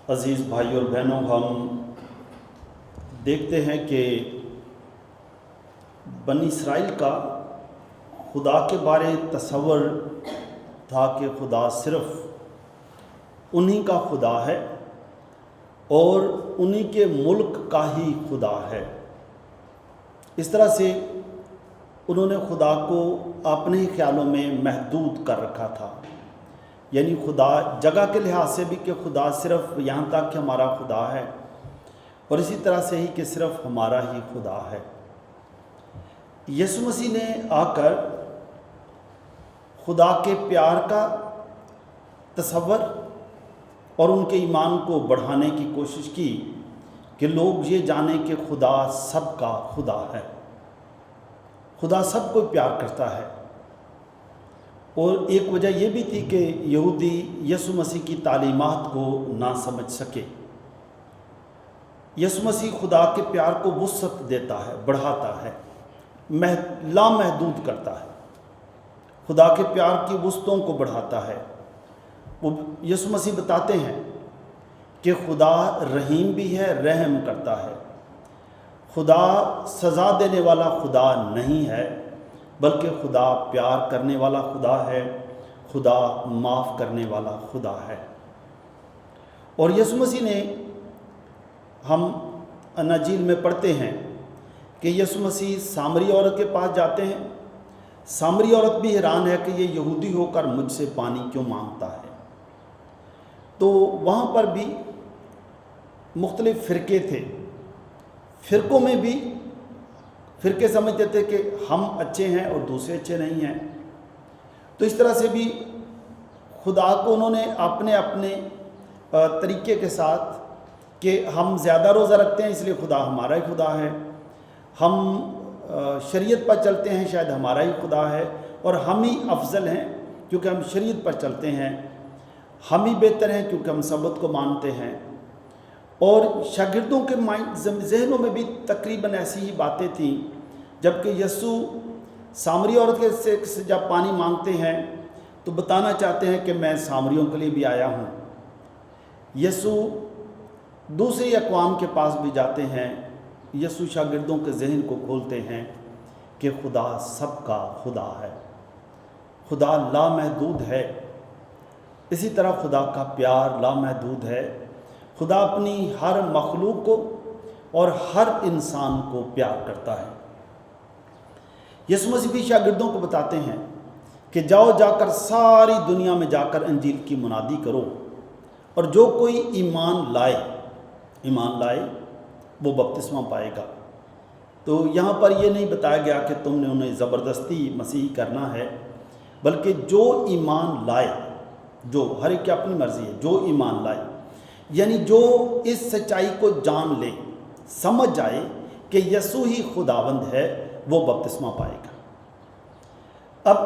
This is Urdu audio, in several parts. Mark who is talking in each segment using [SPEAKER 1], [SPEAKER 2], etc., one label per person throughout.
[SPEAKER 1] عزیز بھائی اور بہنوں، ہم دیکھتے ہیں کہ بنی اسرائیل کا خدا کے بارے تصور تھا کہ خدا صرف انہی کا خدا ہے اور انہی کے ملک کا ہی خدا ہے۔ اس طرح سے انہوں نے خدا کو اپنے ہی خیالوں میں محدود کر رکھا تھا، یعنی خدا جگہ کے لحاظ سے بھی کہ خدا صرف یہاں تک کہ ہمارا خدا ہے، اور اسی طرح سے ہی کہ صرف ہمارا ہی خدا ہے۔ یسوع مسیح نے آ کر خدا کے پیار کا تصور اور ان کے ایمان کو بڑھانے کی کوشش کی کہ لوگ یہ جانیں کہ خدا سب کا خدا ہے، خدا سب کو پیار کرتا ہے۔ اور ایک وجہ یہ بھی تھی کہ یہودی یسوع مسیح کی تعلیمات کو نہ سمجھ سکے۔ یسوع مسیح خدا کے پیار کو وسعت دیتا ہے، بڑھاتا ہے، لامحدود کرتا ہے، خدا کے پیار کی وسعتوں کو بڑھاتا ہے۔ وہ یسوع مسیح بتاتے ہیں کہ خدا رحیم بھی ہے، رحم کرتا ہے، خدا سزا دینے والا خدا نہیں ہے بلکہ خدا پیار کرنے والا خدا ہے، خدا معاف کرنے والا خدا ہے۔ اور یسوع مسیح نے، ہم اناجیل میں پڑھتے ہیں کہ یسوع مسیح سامری عورت کے پاس جاتے ہیں۔ سامری عورت بھی حیران ہے کہ یہ یہودی ہو کر مجھ سے پانی کیوں مانگتا ہے۔ تو وہاں پر بھی مختلف فرقے تھے، فرقوں میں بھی فرقے سمجھتے تھے کہ ہم اچھے ہیں اور دوسرے اچھے نہیں ہیں۔ تو اس طرح سے بھی خدا کو انہوں نے اپنے اپنے طریقے کے ساتھ کہ ہم زیادہ روزہ رکھتے ہیں اس لیے خدا ہمارا ہی خدا ہے، ہم شریعت پر چلتے ہیں شاید ہمارا ہی خدا ہے، اور ہم ہی افضل ہیں کیونکہ ہم شریعت پر چلتے ہیں، ہم ہی بہتر ہیں کیونکہ ہم سبت کو مانتے ہیں۔ اور شاگردوں کے ذہنوں میں بھی تقریباً ایسی ہی باتیں تھیں، جبکہ یسوع سامری عورت سے جب پانی مانگتے ہیں تو بتانا چاہتے ہیں کہ میں سامریوں کے لیے بھی آیا ہوں۔ یسوع دوسری اقوام کے پاس بھی جاتے ہیں، یسوع شاگردوں کے ذہن کو کھولتے ہیں کہ خدا سب کا خدا ہے، خدا لامحدود ہے۔ اسی طرح خدا کا پیار لامحدود ہے، خدا اپنی ہر مخلوق کو اور ہر انسان کو پیار کرتا ہے۔ یسوع مسیح بھی شاگردوں کو بتاتے ہیں کہ جاؤ، جا کر ساری دنیا میں جا کر انجیل کی منادی کرو، اور جو کوئی ایمان لائے وہ بپتسمہ پائے گا۔ تو یہاں پر یہ نہیں بتایا گیا کہ تم نے انہیں زبردستی مسیحی کرنا ہے، بلکہ جو ایمان لائے، جو ہر ایک کی اپنی مرضی ہے، جو ایمان لائے، یعنی جو اس سچائی کو جان لے، سمجھ جائے کہ یسوع ہی خداوند ہے، وہ بپتسمہ پائے گا۔ اب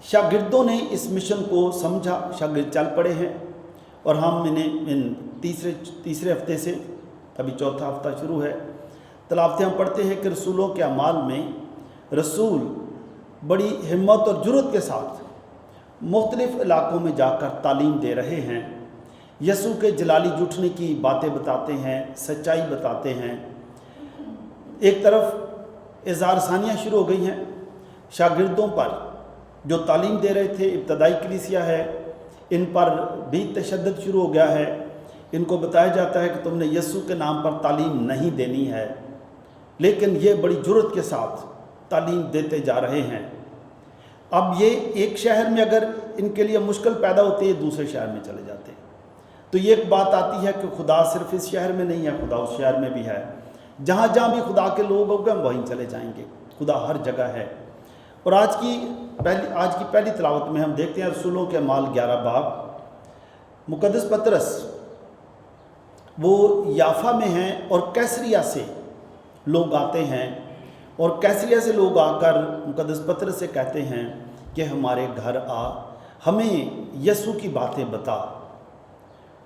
[SPEAKER 1] شاگردوں نے اس مشن کو سمجھا، شاگرد چل پڑے ہیں، اور ہم انہیں تیسرے ہفتے سے، ابھی چوتھا ہفتہ شروع ہے، تلاوتیں ہم پڑھتے ہیں کہ رسولوں کے اعمال میں رسول بڑی ہمت اور جرأت کے ساتھ مختلف علاقوں میں جا کر تعلیم دے رہے ہیں، یسوع کے جلالی جھوٹنے کی باتیں بتاتے ہیں، سچائی بتاتے ہیں۔ ایک طرف اظہار ثانیہ شروع ہو گئی ہیں شاگردوں پر جو تعلیم دے رہے تھے، ابتدائی کلیسیہ ہے، ان پر بھی تشدد شروع ہو گیا ہے، ان کو بتایا جاتا ہے کہ تم نے یسوع کے نام پر تعلیم نہیں دینی ہے، لیکن یہ بڑی جرأت کے ساتھ تعلیم دیتے جا رہے ہیں۔ اب یہ ایک شہر میں اگر ان کے لیے مشکل پیدا ہوتی ہے، دوسرے شہر میں چلے جاتے ہیں۔ تو یہ ایک بات آتی ہے کہ خدا صرف اس شہر میں نہیں ہے، خدا اس شہر میں بھی ہے، جہاں جہاں بھی خدا کے لوگ ہوں گے ہم وہیں چلے جائیں گے، خدا ہر جگہ ہے۔ اور آج کی پہلی تلاوت میں ہم دیکھتے ہیں رسولوں کے اعمال 11 باب، مقدس پطرس وہ یافا میں ہیں اور کیسریا سے لوگ آتے ہیں، اور کیسریا سے لوگ آ کر مقدس پطرس سے کہتے ہیں کہ ہمارے گھر آ، ہمیں یسوع کی باتیں بتا۔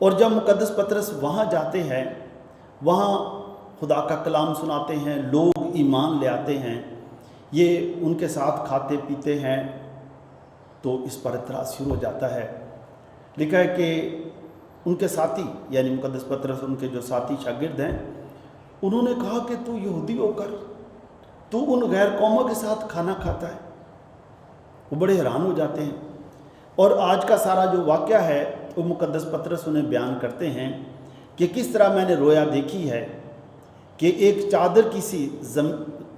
[SPEAKER 1] اور جب مقدس پطرس وہاں جاتے ہیں، وہاں خدا کا کلام سناتے ہیں، لوگ ایمان لے آتے ہیں، یہ ان کے ساتھ کھاتے پیتے ہیں، تو اس پر اعتراض شروع ہو جاتا ہے۔ لکھا ہے کہ ان کے ساتھی یعنی مقدس پطرس ان کے جو ساتھی شاگرد ہیں انہوں نے کہا کہ تو یہودی ہو کر تو ان غیر قوموں کے ساتھ کھانا کھاتا ہے۔ وہ بڑے حیران ہو جاتے ہیں، اور آج کا سارا جو واقعہ ہے وہ مقدس پطرس انہیں بیان کرتے ہیں کہ کس طرح میں نے رویا دیکھی ہے کہ ایک چادر کسی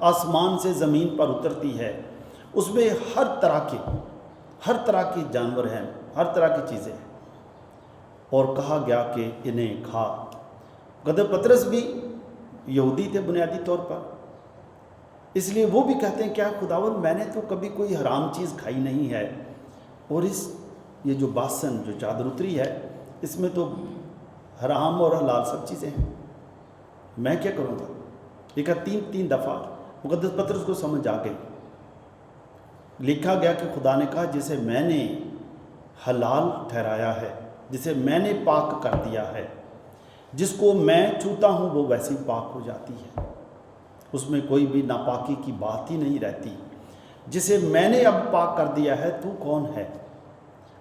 [SPEAKER 1] آسمان سے زمین پر اترتی ہے، اس میں ہر طرح کے جانور ہیں، ہر طرح کی چیزیں ہیں، اور کہا گیا کہ انہیں کھا۔ مقدس پطرس بھی یہودی تھے بنیادی طور پر، اس لیے وہ بھی کہتے ہیں کیا خداوند میں نے تو کبھی کوئی حرام چیز کھائی نہیں ہے، اور یہ جو باسن جو چادر اتری ہے اس میں تو حرام اور حلال سب چیزیں ہیں، میں کیا کروں گا؟ یہ کہا تین دفعہ مقدس پطرس کو سمجھ آ گئی۔ لکھا گیا کہ خدا نے کہا جسے میں نے حلال ٹھہرایا ہے، جسے میں نے پاک کر دیا ہے، جس کو میں چھوتا ہوں وہ ویسی پاک ہو جاتی ہے، اس میں کوئی بھی ناپاکی کی بات ہی نہیں رہتی۔ جسے میں نے اب پاک کر دیا ہے تو کون ہے؟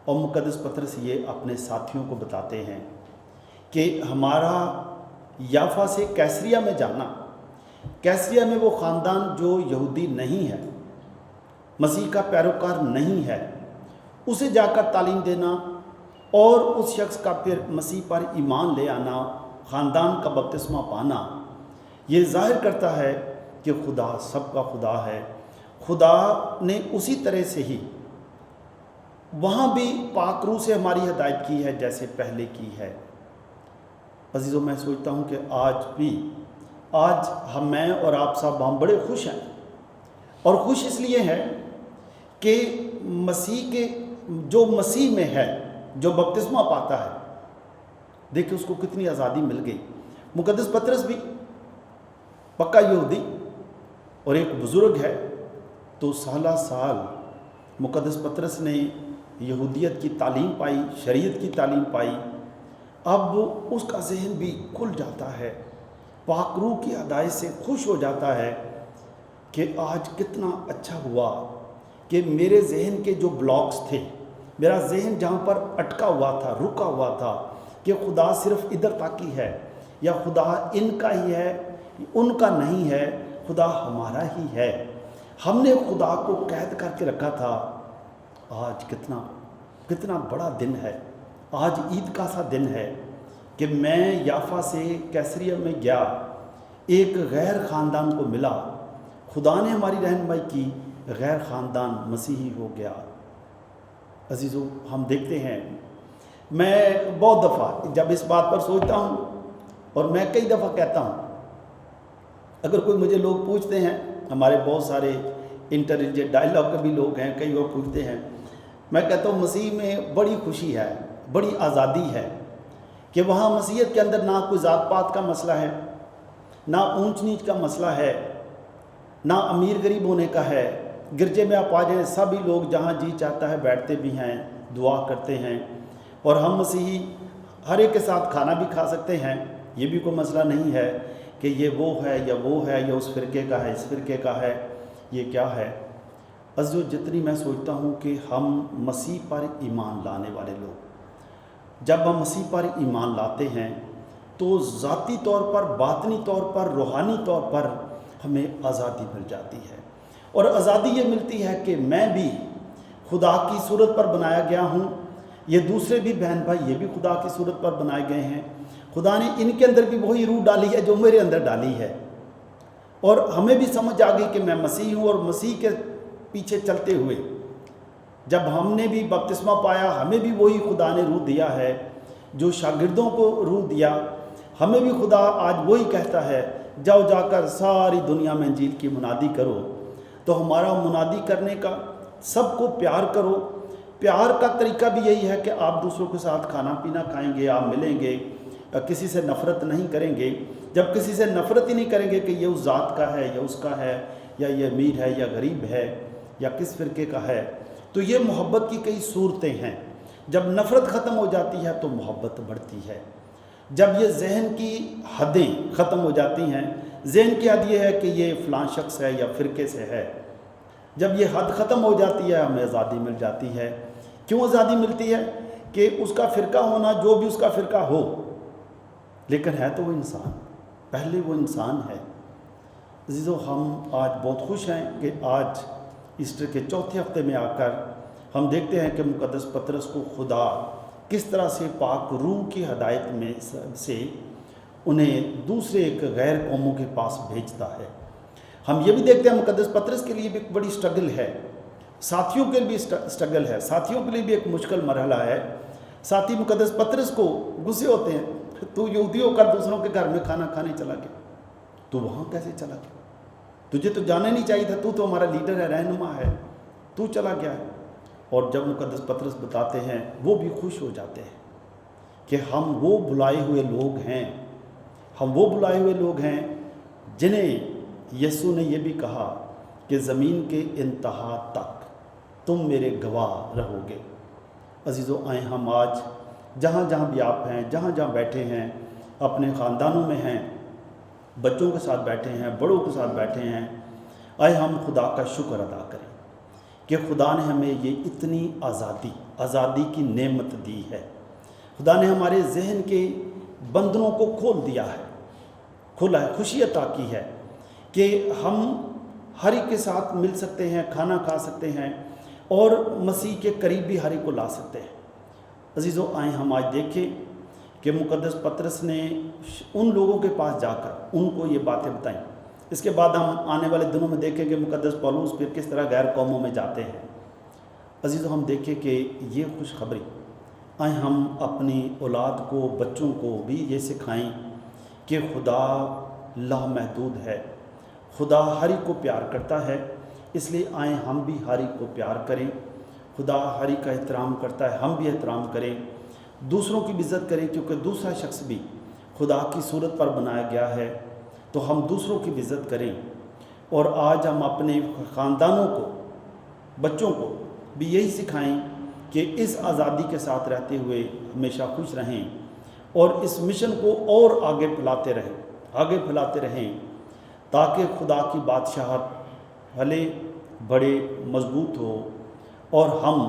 [SPEAKER 1] اور مقدس پطرس یہ اپنے ساتھیوں کو بتاتے ہیں کہ ہمارا یافا سے کیسریا میں جانا، کیسریا میں وہ خاندان جو یہودی نہیں ہے، مسیح کا پیروکار نہیں ہے، اسے جا کر تعلیم دینا اور اس شخص کا پھر مسیح پر ایمان لے آنا، خاندان کا بپتسمہ پانا، یہ ظاہر کرتا ہے کہ خدا سب کا خدا ہے۔ خدا نے اسی طرح سے ہی وہاں بھی پاک روح سے ہماری ہدایت کی ہے جیسے پہلے کی ہے۔ عزیزوں، میں سوچتا ہوں کہ آج میں اور آپ سب ہم بڑے خوش ہیں، اور خوش اس لیے ہیں کہ مسیح میں ہے، جو بپتسمہ پاتا ہے، دیکھیں اس کو کتنی آزادی مل گئی۔ مقدس پطرس بھی پکا یہودی اور ایک بزرگ ہے، تو سالہ سال مقدس پطرس نے یہودیت کی تعلیم پائی، شریعت کی تعلیم پائی، اب اس کا ذہن بھی کھل جاتا ہے، پاک روح کی ہدایت سے خوش ہو جاتا ہے کہ آج کتنا اچھا ہوا کہ میرے ذہن کے جو بلاکس تھے، میرا ذہن جہاں پر اٹکا ہوا تھا، رکا ہوا تھا کہ خدا صرف ادھر تک ہی ہے، یا خدا ان کا ہی ہے، ان کا نہیں ہے، خدا ہمارا ہی ہے، ہم نے خدا کو قید کر کے رکھا تھا۔ آج کتنا بڑا دن ہے، آج عید کا سا دن ہے کہ میں یافا سے کیسریا میں گیا، ایک غیر خاندان کو ملا، خدا نے ہماری رہنمائی کی، غیر خاندان مسیحی ہو گیا۔ عزیزو، ہم دیکھتے ہیں، میں بہت دفعہ جب اس بات پر سوچتا ہوں، اور میں کئی دفعہ کہتا ہوں، اگر کوئی مجھے لوگ پوچھتے ہیں، ہمارے بہت سارے انٹر ریلیجن ڈائلاگ کے بھی لوگ ہیں، کئی لوگ پوچھتے ہیں، میں کہتا ہوں مسیح میں بڑی خوشی ہے، بڑی آزادی ہے کہ وہاں مسیحیت کے اندر نہ کوئی ذات پات کا مسئلہ ہے، نہ اونچ نیچ کا مسئلہ ہے، نہ امیر غریب ہونے کا ہے۔ گرجے میں آپ آ جائیں، سبھی لوگ جہاں جی چاہتا ہے بیٹھتے بھی ہیں، دعا کرتے ہیں، اور ہم مسیحی ہر ایک کے ساتھ کھانا بھی کھا سکتے ہیں، یہ بھی کوئی مسئلہ نہیں ہے کہ یہ وہ ہے یا وہ ہے، یا اس فرقے کا ہے، اس فرقے کا ہے، یہ کیا ہے۔ عزیزو، جتنی میں سوچتا ہوں کہ ہم مسیح پر ایمان لانے والے لوگ، جب ہم مسیح پر ایمان لاتے ہیں تو ذاتی طور پر، باطنی طور پر، روحانی طور پر ہمیں آزادی مل جاتی ہے، اور آزادی یہ ملتی ہے کہ میں بھی خدا کی صورت پر بنایا گیا ہوں، یہ دوسرے بھی بہن بھائی یہ بھی خدا کی صورت پر بنائے گئے ہیں، خدا نے ان کے اندر بھی وہی روح ڈالی ہے جو میرے اندر ڈالی ہے، اور ہمیں بھی سمجھ آ گئی کہ میں مسیح ہوں، اور مسیح کے پیچھے چلتے ہوئے جب ہم نے بھی بپتسمہ پایا، ہمیں بھی وہی خدا نے روح دیا ہے جو شاگردوں کو روح دیا، ہمیں بھی خدا آج وہی کہتا ہے جاؤ جا کر ساری دنیا میں انجیل کی منادی کرو۔ تو ہمارا منادی کرنے کا، سب کو پیار کرو، پیار کا طریقہ بھی یہی ہے کہ آپ دوسروں کے ساتھ کھانا پینا کھائیں گے، آپ ملیں گے، کسی سے نفرت نہیں کریں گے۔ جب کسی سے نفرت ہی نہیں کریں گے کہ یہ اس ذات کا ہے یا اس کا ہے، یا یہ امیر ہے یا غریب ہے یا کس فرقے کا ہے، تو یہ محبت کی کئی صورتیں ہیں۔ جب نفرت ختم ہو جاتی ہے تو محبت بڑھتی ہے۔ جب یہ ذہن کی حدیں ختم ہو جاتی ہیں، ذہن کی حد یہ ہے کہ یہ فلاں شخص ہے یا فرقے سے ہے، جب یہ حد ختم ہو جاتی ہے ہمیں آزادی مل جاتی ہے۔ کیوں آزادی ملتی ہے؟ کہ اس کا فرقہ ہونا جو بھی اس کا فرقہ ہو، لیکن ہے تو وہ انسان، پہلے وہ انسان ہے۔ عزیزو، ہم آج بہت خوش ہیں کہ آج ایسٹر کے چوتھے ہفتے میں آ کر ہم دیکھتے ہیں کہ مقدس پطرس کو خدا کس طرح سے پاک روح کی ہدایت میں سے انہیں دوسرے ایک غیر قوموں کے پاس بھیجتا ہے۔ ہم یہ بھی دیکھتے ہیں مقدس پطرس کے لیے بھی ایک بڑی سٹرگل ہے، ساتھیوں کے لیے بھی سٹرگل ہے، ساتھیوں کے لیے بھی ایک مشکل مرحلہ ہے۔ ساتھی مقدس پطرس کو غصے ہوتے ہیں، تو یہودی ہو کر دوسروں کے گھر میں کھانا کھانے چلا گیا، تو وہاں کیسے چلا گیا؟ تجھے تو جانا نہیں چاہیے تھا، تو ہمارا لیڈر ہے، رہنما ہے، تو چلا گیا ہے۔ اور جب مقدس پطرس بتاتے ہیں، وہ بھی خوش ہو جاتے ہیں کہ ہم وہ بلائے ہوئے لوگ ہیں، ہم وہ بلائے ہوئے لوگ ہیں جنہیں یسوع نے یہ بھی کہا کہ زمین کے انتہا تک تم میرے گواہ رہو گے۔ عزیزو، آئیں ہم آج جہاں جہاں بھی آپ ہیں، جہاں جہاں بیٹھے ہیں، اپنے خاندانوں میں ہیں، بچوں کے ساتھ بیٹھے ہیں، بڑوں کے ساتھ بیٹھے ہیں، آئے ہم خدا کا شکر ادا کریں کہ خدا نے ہمیں یہ اتنی آزادی کی نعمت دی ہے۔ خدا نے ہمارے ذہن کے بندنوں کو کھول دیا ہے، کھولا ہے، خوشی عطا کی ہے کہ ہم ہر ایک کے ساتھ مل سکتے ہیں، کھانا کھا سکتے ہیں اور مسیح کے قریب بھی ہر ایک کو لا سکتے ہیں۔ عزیزو، آئیں ہم آج دیکھیں کہ مقدس پطرس نے ان لوگوں کے پاس جا کر ان کو یہ باتیں بتائیں۔ اس کے بعد ہم آنے والے دنوں میں دیکھیں کہ مقدس پولس پھر کس طرح غیر قوموں میں جاتے ہیں۔ عزیزو، ہم دیکھیں کہ یہ خوشخبری، آئیں ہم اپنی اولاد کو، بچوں کو بھی یہ سکھائیں کہ خدا لامحدود ہے، خدا ہر ایک کو پیار کرتا ہے، اس لیے آئیں ہم بھی ہر ایک کو پیار کریں۔ خدا ہر ایک کا احترام کرتا ہے، ہم بھی احترام کریں، دوسروں کی بھی عزت کریں، کیونکہ دوسرا شخص بھی خدا کی صورت پر بنایا گیا ہے، تو ہم دوسروں کی بھی عزت کریں۔ اور آج ہم اپنے خاندانوں کو، بچوں کو بھی یہی سکھائیں کہ اس آزادی کے ساتھ رہتے ہوئے ہمیشہ خوش رہیں اور اس مشن کو اور آگے پھیلاتے رہیں تاکہ خدا کی بادشاہت بھلے بڑے مضبوط ہو اور ہم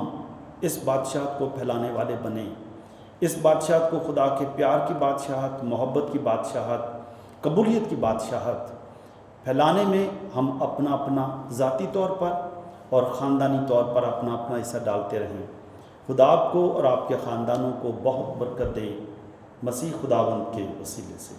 [SPEAKER 1] اس بادشاہت کو پھیلانے والے بنیں۔ اس بادشاہت کو خدا کے پیار کی بادشاہت، محبت کی بادشاہت، قبولیت کی بادشاہت پھیلانے میں ہم اپنا ذاتی طور پر اور خاندانی طور پر اپنا حصہ ڈالتے رہیں۔ خدا آپ کو اور آپ کے خاندانوں کو بہت برکت دے، مسیح خداوند کے وسیلے سے۔